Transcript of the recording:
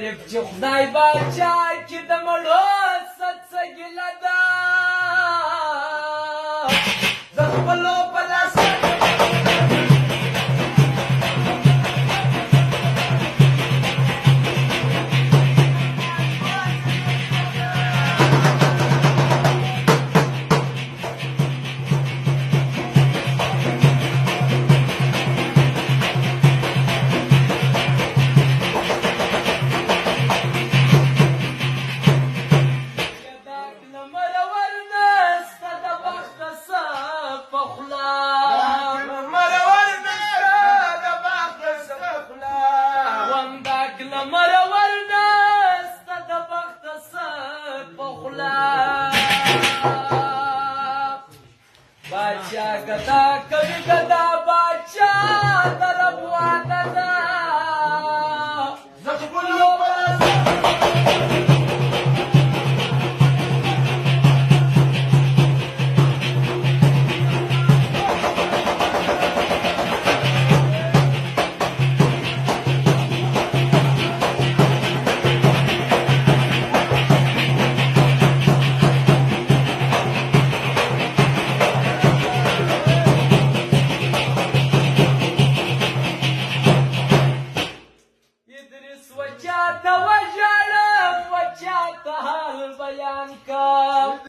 شریف چې خدای باچا چې د مړو څه ګیله ده د خپلو په لاس باچا گدا کوي گدا باچا طرف واده ده زخملو وچاته وژړم وچاته حال بیان کړم